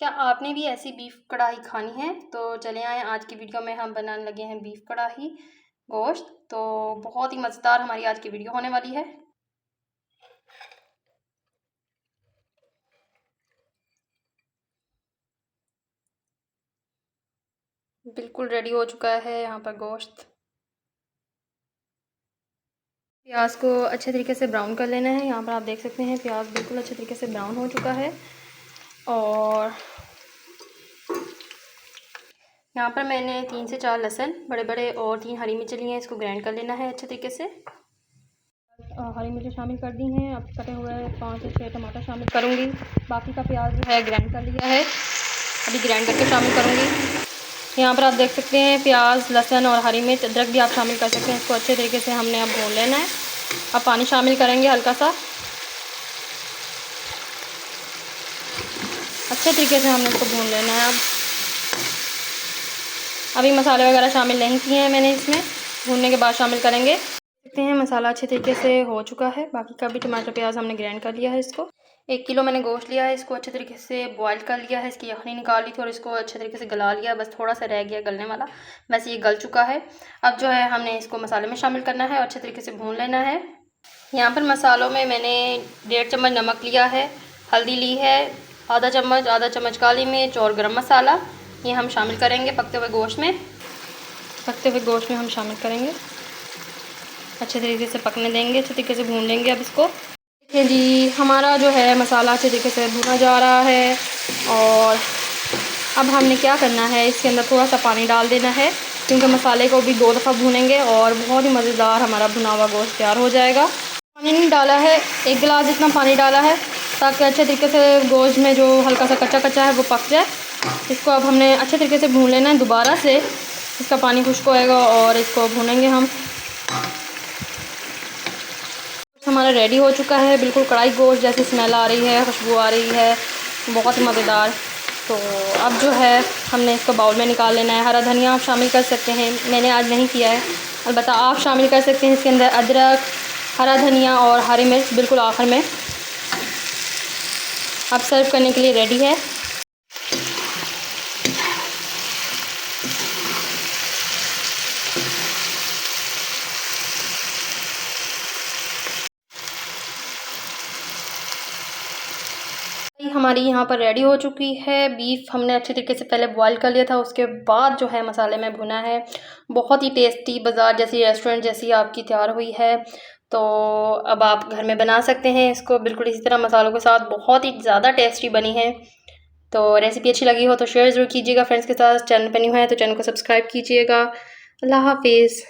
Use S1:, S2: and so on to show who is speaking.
S1: क्या आपने भी ऐसी बीफ कढ़ाई खानी है? तो चले आएँ, आज की वीडियो में हम बनाने लगे हैं बीफ कढ़ाई गोश्त। तो बहुत ही मज़ेदार हमारी आज की वीडियो होने वाली है। बिल्कुल रेडी हो चुका है यहाँ पर गोश्त। प्याज को अच्छे तरीके से ब्राउन कर लेना है। यहाँ पर आप देख सकते हैं प्याज बिल्कुल अच्छे तरीके से ब्राउन हो चुका है। और यहाँ पर मैंने 3 से 4 लहसुन बड़े बड़े और 3 हरी मिर्च ली हैं। इसको ग्राइंड कर लेना है अच्छे तरीके से। हरी मिर्च शामिल कर दी हैं। अब कटे हुए 5 से 6 टमाटर शामिल करूँगी। बाकी का प्याज जो है ग्राइंड कर लिया है, अभी ग्राइंड करके शामिल करूँगी। यहाँ पर आप देख सकते हैं प्याज, लहसुन और हरी मिर्च, अदरक भी आप शामिल कर सकते हैं। इसको अच्छे तरीके से हमने अब भून लेना है। अब पानी शामिल करेंगे हल्का सा। अच्छे तरीके से हमने इसको भून लेना है। अब अभी मसाले वगैरह शामिल नहीं किए हैं मैंने, इसमें भूनने के बाद शामिल करेंगे। देखते हैं मसाला अच्छे तरीके से हो चुका है। बाकी का भी टमाटर प्याज हमने ग्राइंड कर लिया है। इसको 1 किलो मैंने गोश्त लिया है। इसको अच्छे तरीके से बॉईल कर लिया है, इसकी यखनी निकाल ली थी और इसको अच्छे तरीके से गला लिया। बस थोड़ा सा रह गया गलने वाला, वैसे ये गल चुका है। अब जो है हमने इसको मसाले में शामिल करना है और अच्छे तरीके से भून लेना है। यहाँ पर मसालों में मैंने 1.5 चम्मच नमक लिया है, हल्दी ली है, आधा चम्मच काली मिर्च और गरम मसाला, ये हम शामिल करेंगे पकते हुए गोश्त में हम शामिल करेंगे। अच्छे तरीके से पकने देंगे, अच्छे तरीके से भून लेंगे। अब इसको देखिए जी, हमारा जो है मसाला अच्छे तरीके से भुना जा रहा है। और अब हमने क्या करना है, इसके अंदर थोड़ा सा पानी डाल देना है, क्योंकि मसाले को भी 2 दफ़ा भूनेंगे और बहुत ही मज़ेदार हमारा भुना हुआ गोश्त तैयार हो जाएगा। पानी नहीं डाला है, 1 गिलास जितना पानी डाला है, ताकि अच्छे तरीके से गोश्त में जो हल्का सा कच्चा कच्चा है वो पक जाए। इसको अब हमने अच्छे तरीके से भून लेना है। दोबारा से इसका पानी खुश्क होएगा और इसको भूनेंगे हम। हमारा रेडी हो चुका है, बिल्कुल कढ़ाई गोश्त जैसी स्मेल आ रही है, खुशबू आ रही है, बहुत ही मज़ेदार। तो अब जो है हमने इसको बाउल में निकाल लेना है। हरा धनिया आप शामिल कर सकते हैं, मैंने आज नहीं किया है, अलबत्ता आप शामिल कर सकते हैं। इसके अंदर अदरक, हरा धनिया और हरी मिर्च बिल्कुल आखिर में। अब सर्व करने के लिए रेडी है। हमारी यहाँ पर रेडी हो चुकी है। बीफ हमने अच्छे तरीके से पहले बॉईल कर लिया था, उसके बाद जो है मसाले में भुना है। बहुत ही टेस्टी, बाज़ार जैसी, रेस्टोरेंट जैसी आपकी तैयार हुई है। तो अब आप घर में बना सकते हैं इसको बिल्कुल इसी तरह मसालों के साथ। बहुत ही ज़्यादा टेस्टी बनी है। तो रेसिपी अच्छी लगी हो तो शेयर ज़रूर कीजिएगा फ्रेंड्स के साथ। चैनल पर न्यू है तो चैनल को सब्सक्राइब कीजिएगा। अल्लाह हाफिज़।